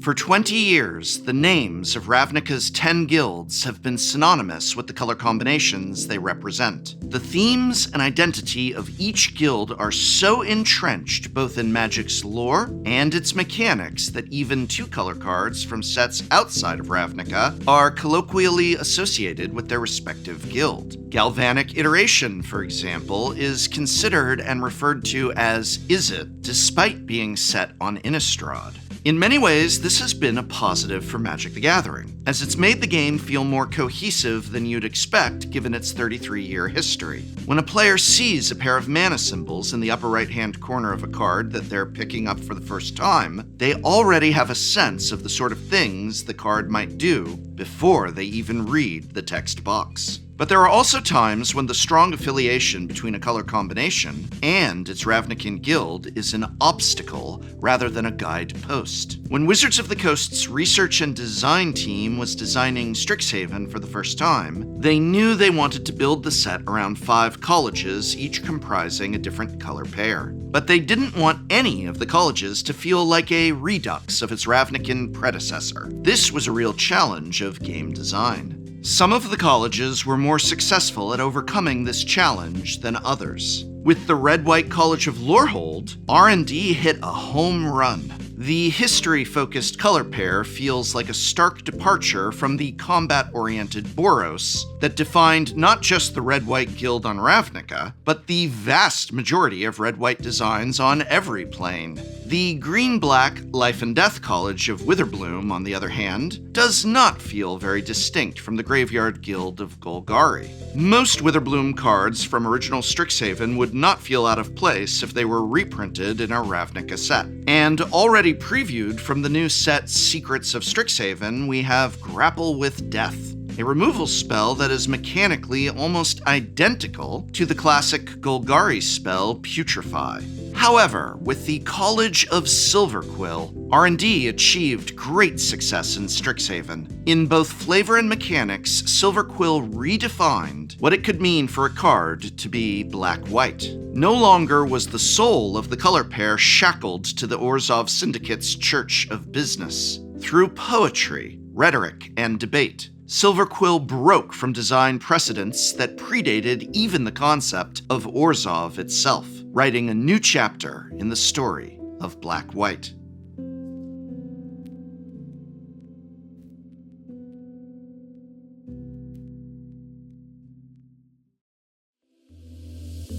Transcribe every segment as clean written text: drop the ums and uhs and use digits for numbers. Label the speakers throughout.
Speaker 1: For 20 years, the names of Ravnica's 10 guilds have been synonymous with the color combinations they represent. The themes and identity of each guild are so entrenched both in Magic's lore and its mechanics that even two-color cards from sets outside of Ravnica are colloquially associated with their respective guild. Galvanic Iteration, for example, is considered and referred to as Izzet, despite being set on Innistrad. In many ways, this has been a positive for Magic the Gathering, as it's made the game feel more cohesive than you'd expect given its 33-year history. When a player sees a pair of mana symbols in the upper right-hand corner of a card that they're picking up for the first time, they already have a sense of the sort of things the card might do before they even read the text box. But there are also times when the strong affiliation between a color combination and its Ravnican guild is an obstacle rather than a guidepost. When Wizards of the Coast's research and design team was designing Strixhaven for the first time, they knew they wanted to build the set around 5 colleges, each comprising a different color pair. But they didn't want any of the colleges to feel like a redux of its Ravnican predecessor. This was a real challenge of game design. Some of the colleges were more successful at overcoming this challenge than others. With the Red-White College of Lorehold, R&D hit a home run. The history-focused color pair feels like a stark departure from the combat-oriented Boros that defined not just the Red-White Guild on Ravnica, but the vast majority of Red-White designs on every plane. The Green-Black Life and Death College of Witherbloom, on the other hand, does not feel very distinct from the Graveyard Guild of Golgari. Most Witherbloom cards from original Strixhaven would not feel out of place if they were reprinted in a Ravnica set. And already previewed from the new set Secrets of Strixhaven, we have Grapple with Death, a removal spell that is mechanically almost identical to the classic Golgari spell Putrefy. However, with the College of Silverquill, R&D achieved great success in Strixhaven. In both flavor and mechanics, Silverquill redefined what it could mean for a card to be black-white. No longer was the soul of the color pair shackled to the Orzhov Syndicate's Church of Business. Through poetry, rhetoric, and debate, Silverquill broke from design precedents that predated even the concept of Orzhov itself, writing a new chapter in the story of Black-White.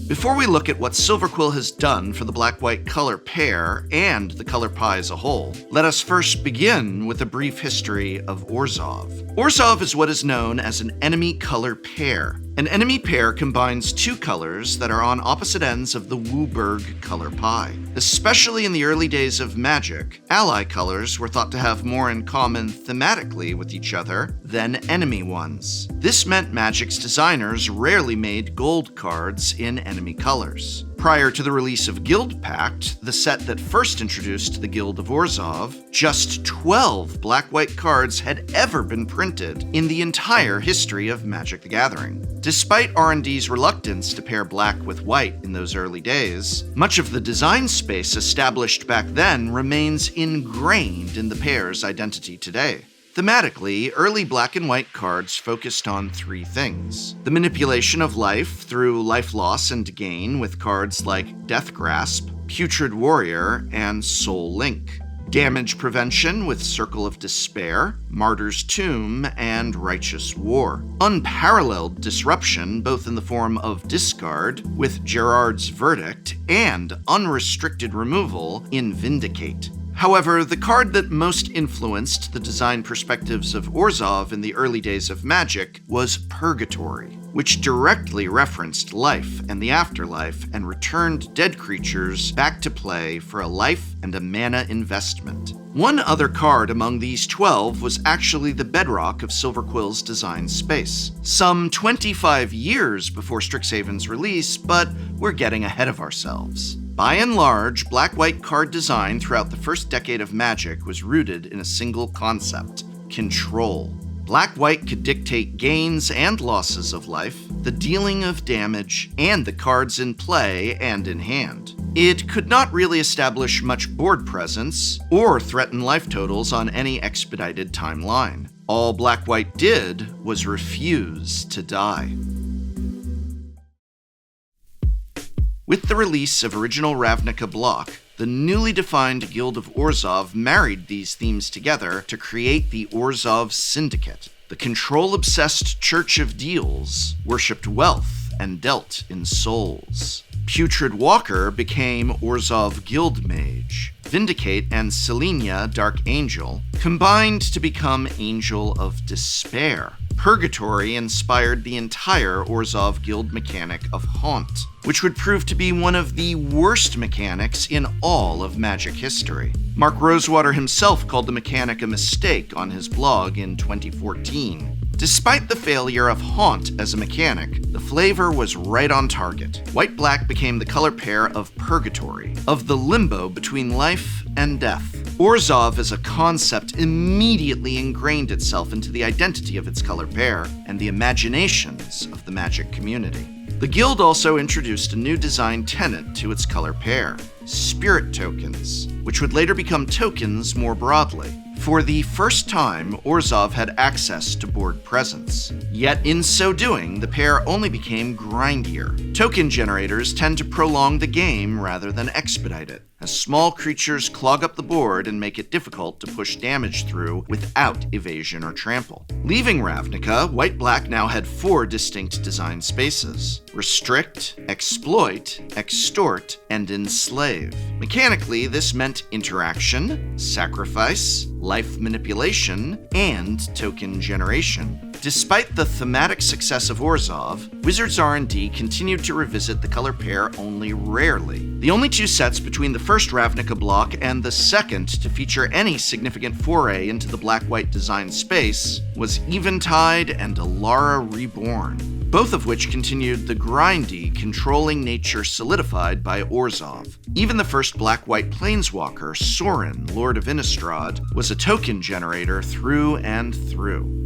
Speaker 1: Before we look at what Silverquill has done for the black-white color pair and the color pie as a whole, let us first begin with a brief history of Orzhov. Orzhov is what is known as an enemy color pair. An enemy pair combines two colors that are on opposite ends of the Wooburg color pie. Especially in the early days of Magic, ally colors were thought to have more in common thematically with each other than enemy ones. This meant Magic's designers rarely made gold cards in enemy colors. Prior to the release of Guild Pact, the set that first introduced the Guild of Orzhov, just 12 black-white cards had ever been printed in the entire history of Magic the Gathering. Despite R&D's reluctance to pair black with white in those early days, much of the design space established back then remains ingrained in the pair's identity today. Thematically, early black and white cards focused on 3 things: the manipulation of life through life loss and gain with cards like Death Grasp, Putrid Warrior, and Soul Link; damage prevention with Circle of Despair, Martyr's Tomb, and Righteous War; unparalleled disruption both in the form of discard with Gerard's Verdict and unrestricted removal in Vindicate. However, the card that most influenced the design perspectives of Orzhov in the early days of Magic was Purgatory, which directly referenced life and the afterlife and returned dead creatures back to play for a life and a mana investment. One other card among these 12 was actually the bedrock of Silverquill's design space. Some 25 years before Strixhaven's release, but we're getting ahead of ourselves. By and large, black-white card design throughout the first decade of Magic was rooted in a single concept: control. Black-white could dictate gains and losses of life, the dealing of damage, and the cards in play and in hand. It could not really establish much board presence or threaten life totals on any expedited timeline. All Black-White did was refuse to die. With the release of original Ravnica block, the newly defined Guild of Orzhov married these themes together to create the Orzhov Syndicate. The control-obsessed Church of Deals worshipped wealth and dealt in souls. Putrid Walker became Orzhov Guild Mage. Vindicate and Selenia Dark Angel combined to become Angel of Despair. Purgatory inspired the entire Orzhov Guild mechanic of Haunt, which would prove to be one of the worst mechanics in all of Magic history. Mark Rosewater himself called the mechanic a mistake on his blog in 2014. Despite the failure of Haunt as a mechanic, the flavor was right on target. White-Black became the color pair of Purgatory, of the limbo between life and death. Orzhov as a concept immediately ingrained itself into the identity of its color pair and the imaginations of the Magic community. The Guild also introduced a new design tenet to its color pair, Spirit Tokens, which would later become tokens more broadly. For the first time, Orzhov had access to board presence. Yet in so doing, the pair only became grindier. Token generators tend to prolong the game rather than expedite it, as small creatures clog up the board and make it difficult to push damage through without evasion or trample. Leaving Ravnica, White-Black now had 4 distinct design spaces: Restrict, Exploit, Extort, and Enslave. Mechanically, this meant interaction, sacrifice, life manipulation, and token generation. Despite the thematic success of Orzhov, Wizards R&D continued to revisit the color pair only rarely. The only 2 sets between the first Ravnica block and the second to feature any significant foray into the Black-White design space was Eventide and Alara Reborn, both of which continued the grindy, controlling nature solidified by Orzhov. Even the first Black-White Planeswalker, Sorin, Lord of Innistrad, was a token generator through and through.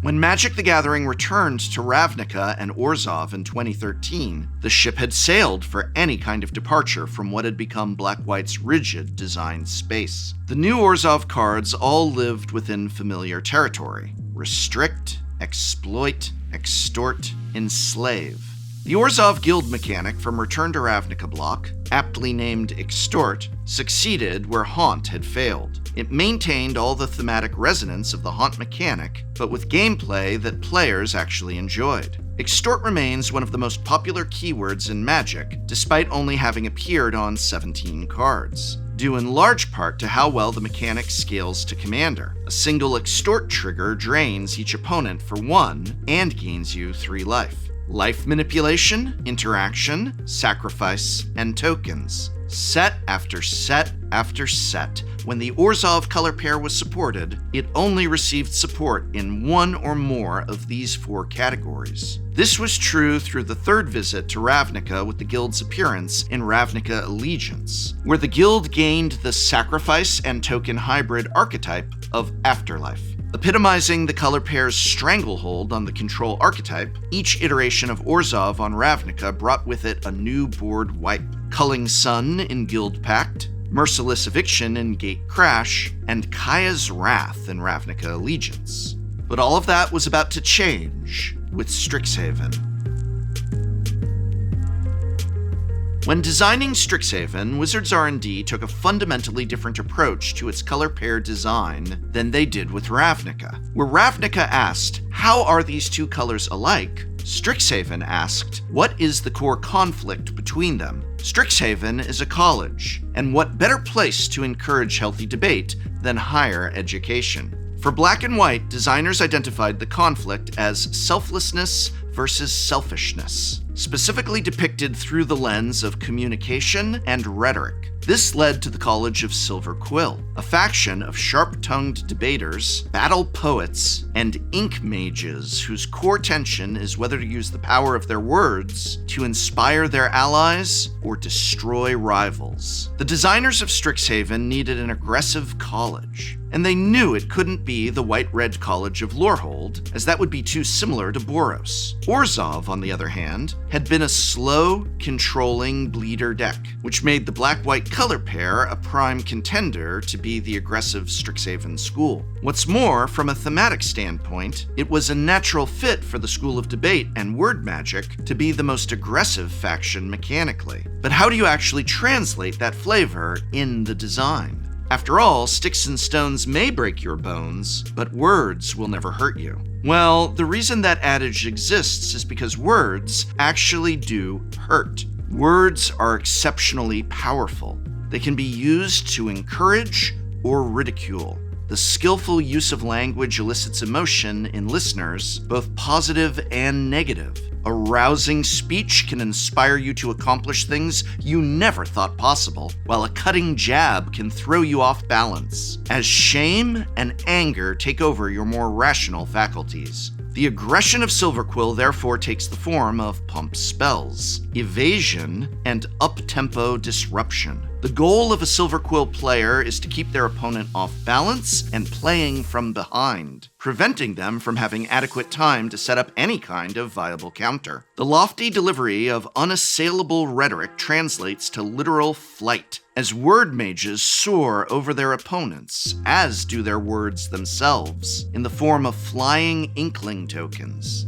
Speaker 1: When Magic the Gathering returned to Ravnica and Orzhov in 2013, the ship had sailed for any kind of departure from what had become Black-White's rigid design space. The new Orzhov cards all lived within familiar territory: Restrict, Exploit, Extort, Enslave. The Orzhov Guild mechanic from Return to Ravnica block, aptly named Extort, succeeded where Haunt had failed. It maintained all the thematic resonance of the Haunt mechanic, but with gameplay that players actually enjoyed. Extort remains one of the most popular keywords in Magic, despite only having appeared on 17 cards, due in large part to how well the mechanic scales to Commander. A single Extort trigger drains each opponent for 1 and gains you 3 life. Life manipulation, interaction, sacrifice, and tokens. Set after set after set, when the Orzhov color pair was supported, it only received support in 1 or more of these 4 categories. This was true through the 3rd visit to Ravnica with the Guild's appearance in Ravnica Allegiance, where the Guild gained the sacrifice and token hybrid archetype of Afterlife. Epitomizing the color pair's stranglehold on the control archetype, each iteration of Orzhov on Ravnica brought with it a new board wipe. Culling Sun in Guild Pact, Merciless Eviction in Gate Crash, and Kaya's Wrath in Ravnica Allegiance. But all of that was about to change with Strixhaven. When designing Strixhaven, Wizards R&D took a fundamentally different approach to its color pair design than they did with Ravnica. Where Ravnica asked, how are these 2 colors alike? Strixhaven asked, what is the core conflict between them? Strixhaven is a college, and what better place to encourage healthy debate than higher education? For Black and White, designers identified the conflict as selflessness versus selfishness, specifically depicted through the lens of communication and rhetoric. This led to the College of Silverquill, a faction of sharp-tongued debaters, battle poets, and ink mages whose core tension is whether to use the power of their words to inspire their allies or destroy rivals. The designers of Strixhaven needed an aggressive college, and they knew it couldn't be the White-Red College of Lorehold, as that would be too similar to Boros. Orzhov, on the other hand, had been a slow, controlling bleeder deck, which made the black-white color pair a prime contender to be the aggressive Strixhaven school. What's more, from a thematic standpoint, it was a natural fit for the School of Debate and Word Magic to be the most aggressive faction mechanically. But how do you actually translate that flavor in the design? After all, sticks and stones may break your bones, but words will never hurt you. Well, the reason that adage exists is because words actually do hurt. Words are exceptionally powerful. They can be used to encourage or ridicule. The skillful use of language elicits emotion in listeners, both positive and negative. A rousing speech can inspire you to accomplish things you never thought possible, while a cutting jab can throw you off balance, as shame and anger take over your more rational faculties. The aggression of Silverquill therefore takes the form of pump spells, evasion, and up-tempo disruption. The goal of a Silverquill player is to keep their opponent off balance and playing from behind, preventing them from having adequate time to set up any kind of viable counter. The lofty delivery of unassailable rhetoric translates to literal flight, as word mages soar over their opponents, as do their words themselves, in the form of flying inkling tokens.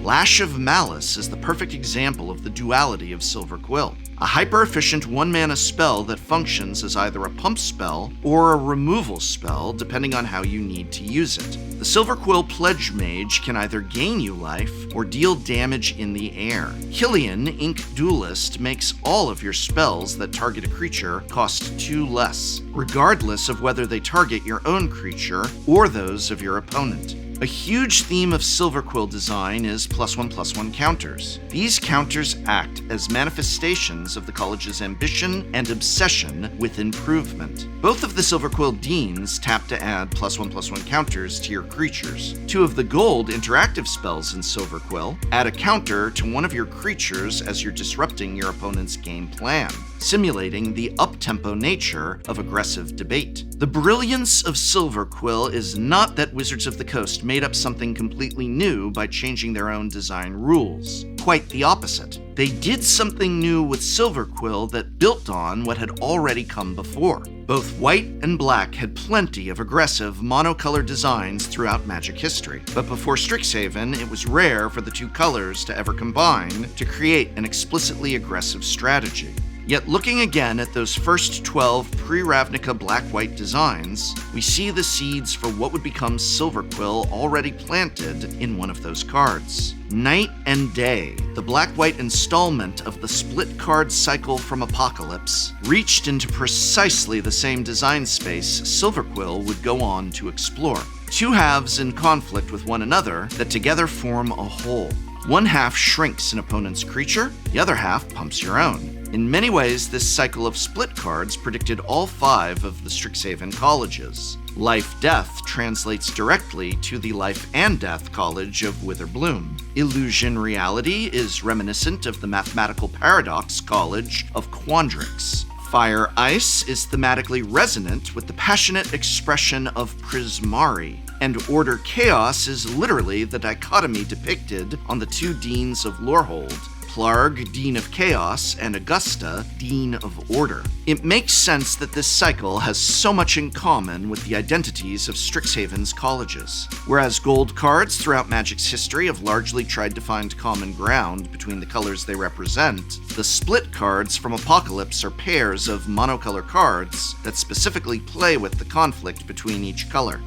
Speaker 1: Lash of Malice is the perfect example of the duality of Silverquill, a hyper-efficient one-mana spell that functions as either a pump spell or a removal spell depending on how you need to use it. The Silverquill Pledge Mage can either gain you life or deal damage in the air. Killian, Ink Duelist, makes all of your spells that target a creature cost 2 less, regardless of whether they target your own creature or those of your opponent. A huge theme of Silverquill design is +1/+1 counters. These counters act as manifestations of the college's ambition and obsession with improvement. Both of the Silverquill Deans tap to add +1/+1 counters to your creatures. 2 of the gold interactive spells in Silverquill add a counter to one of your creatures as you're disrupting your opponent's game plan, simulating the up-tempo nature of aggressive debate. The brilliance of Silverquill is not that Wizards of the Coast made up something completely new by changing their own design rules. Quite the opposite. They did something new with Silverquill that built on what had already come before. Both white and black had plenty of aggressive monocolor designs throughout Magic history, but before Strixhaven, it was rare for the 2 colors to ever combine to create an explicitly aggressive strategy. Yet looking again at those first 12 pre-Ravnica black-white designs, we see the seeds for what would become Silverquill already planted in one of those cards. Night and Day, the black-white installment of the split card cycle from Apocalypse, reached into precisely the same design space Silverquill would go on to explore. 2 halves in conflict with one another that together form a whole. One half shrinks an opponent's creature, the other half pumps your own. In many ways, this cycle of split cards predicted all 5 of the Strixhaven colleges. Life-Death translates directly to the Life and Death College of Witherbloom. Illusion Reality is reminiscent of the Mathematical Paradox College of Quandrix. Fire Ice is thematically resonant with the passionate expression of Prismari, and Order Chaos is literally the dichotomy depicted on the 2 Deans of Lorehold, Plarg, Dean of Chaos, and Augusta, Dean of Order. It makes sense that this cycle has so much in common with the identities of Strixhaven's colleges. Whereas gold cards throughout Magic's history have largely tried to find common ground between the colors they represent, the split cards from Apocalypse are pairs of monocolor cards that specifically play with the conflict between each color.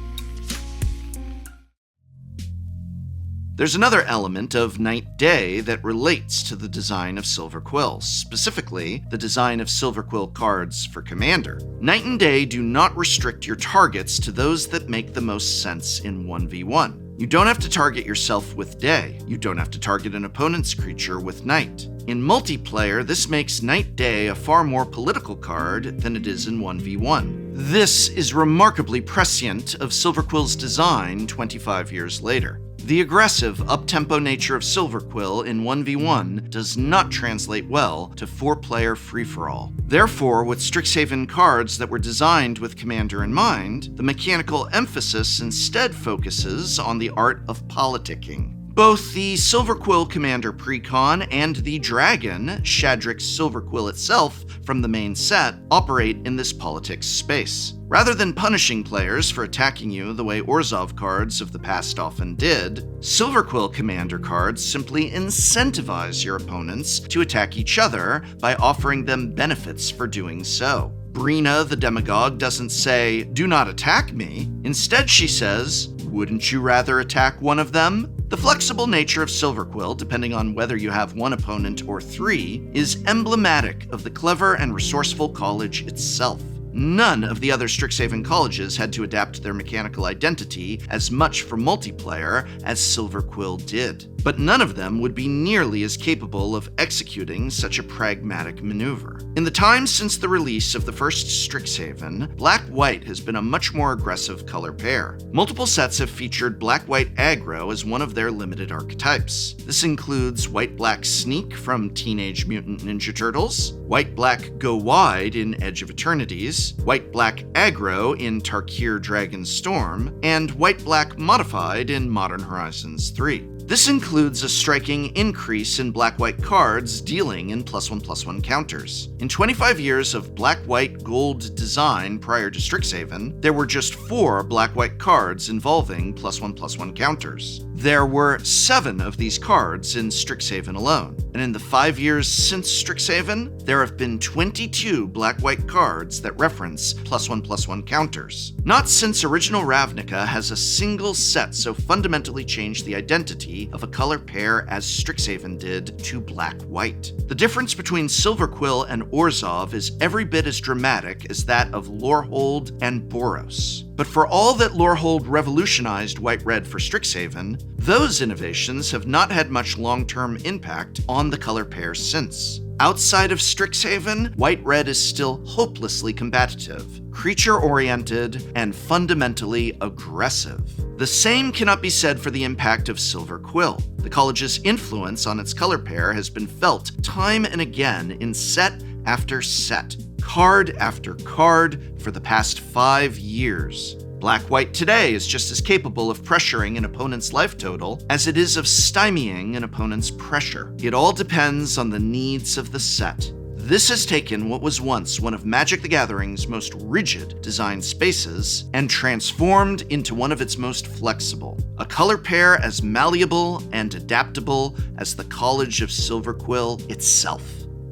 Speaker 1: There's another element of Night-Day that relates to the design of Silverquill, specifically the design of Silverquill cards for Commander. Night and Day do not restrict your targets to those that make the most sense in 1v1. You don't have to target yourself with day. You don't have to target an opponent's creature with night. In multiplayer, this makes Night-Day a far more political card than it is in 1v1. This is remarkably prescient of Silverquill's design 25 years later. The aggressive, up-tempo nature of Silverquill in 1v1 does not translate well to 4-player free-for-all. Therefore, with Strixhaven cards that were designed with Commander in mind, the mechanical emphasis instead focuses on the art of politicking. Both the Silverquill Commander Precon and the Dragon, Shadrix Silverquill itself from the main set, operate in this politics space. Rather than punishing players for attacking you the way Orzhov cards of the past often did, Silverquill Commander cards simply incentivize your opponents to attack each other by offering them benefits for doing so. Brina the Demagogue doesn't say, "Do not attack me." Instead, she says, "Wouldn't you rather attack one of them?" The flexible nature of Silverquill, depending on whether you have one opponent or three, is emblematic of the clever and resourceful college itself. None of the other Strixhaven colleges had to adapt their mechanical identity as much for multiplayer as Silverquill did, but none of them would be nearly as capable of executing such a pragmatic maneuver. In the time since the release of the first Strixhaven, Black-White has been a much more aggressive color pair. Multiple sets have featured Black-White aggro as one of their limited archetypes. This includes White-Black Sneak from Teenage Mutant Ninja Turtles, White-Black Go Wide in Edge of Eternities, White-Black Aggro in Tarkir Dragon Storm, and White-Black Modified in Modern Horizons 3. This includes a striking increase in Black-White cards dealing in +1/+1 counters. In 25 years of Black-White Gold design prior to Strixhaven, there were just 4 Black-White cards involving +1/+1 counters. There were 7 of these cards in Strixhaven alone, and in the 5 years since Strixhaven, there have been 22 Black-White cards that reference +1/+1 counters. Not since original Ravnica has a single set so fundamentally changed the identity of a color pair as Strixhaven did to Black-White. The difference between Silverquill and Orzhov is every bit as dramatic as that of Lorehold and Boros. But for all that Lorehold revolutionized White-Red for Strixhaven, those innovations have not had much long-term impact on the color pair since. Outside of Strixhaven, White-Red is still hopelessly combative, creature-oriented, and fundamentally aggressive. The same cannot be said for the impact of Silverquill. The college's influence on its color pair has been felt time and again in set after set, card after card for the past 5 years. Black-White today is just as capable of pressuring an opponent's life total as it is of stymieing an opponent's pressure. It all depends on the needs of the set. This has taken what was once one of Magic the Gathering's most rigid design spaces and transformed into one of its most flexible, a color pair as malleable and adaptable as the College of Silverquill itself.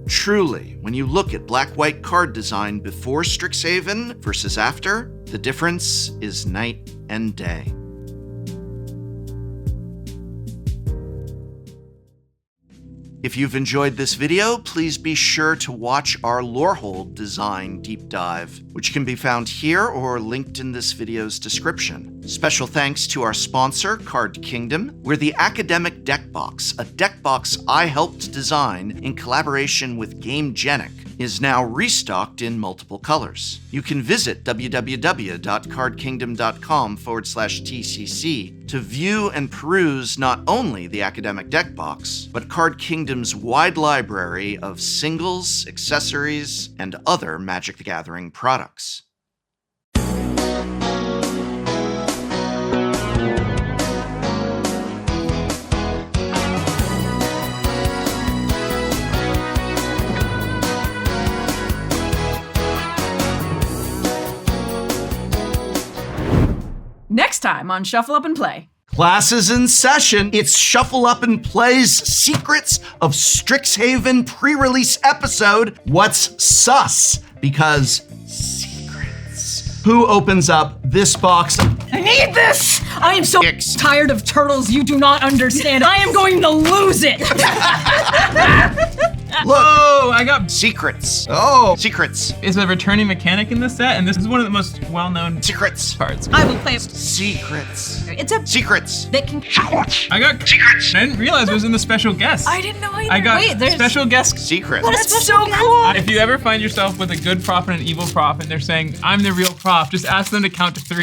Speaker 1: Truly, when you look at Black-White card design before Strixhaven versus after, the difference is night and day. If you've enjoyed this video, please be sure to watch our Lorehold design deep dive, which can be found here or linked in this video's description. Special thanks to our sponsor, Card Kingdom, where the Academic Deck Box, a deck box I helped design in collaboration with GameGenic, is now restocked in multiple colors. You can visit www.cardkingdom.com/TCC to view and peruse not only the Academic Deck Box, but Card Kingdom's wide library of singles, accessories, and other Magic the Gathering products.
Speaker 2: Next time on Shuffle Up and Play.
Speaker 1: Class is in session. It's Shuffle Up and Play's Secrets of Strixhaven pre-release episode, What's Sus? Because secrets. Who opens up this box?
Speaker 2: I need this! I am so tired of turtles you do not understand. I am going to lose it!
Speaker 3: Whoa, I got
Speaker 1: Secrets.
Speaker 4: Oh.
Speaker 1: Secrets.
Speaker 3: is a returning mechanic in this set, and this is one of the most well-known
Speaker 1: Secrets.
Speaker 3: cards.
Speaker 2: I will play.
Speaker 1: Secrets.
Speaker 2: It's a
Speaker 1: Secrets.
Speaker 2: that can.
Speaker 3: I got secrets. I didn't realize it was in the special guest.
Speaker 2: I didn't know either.
Speaker 3: I got
Speaker 2: Wait, there's
Speaker 3: special guest.
Speaker 1: Secret.
Speaker 2: What a
Speaker 5: That's
Speaker 2: special
Speaker 5: so
Speaker 2: guest.
Speaker 5: cool.
Speaker 3: If you ever find yourself with a good prop and an evil prop, and they're saying, I'm the real prop, just ask them to count to 3.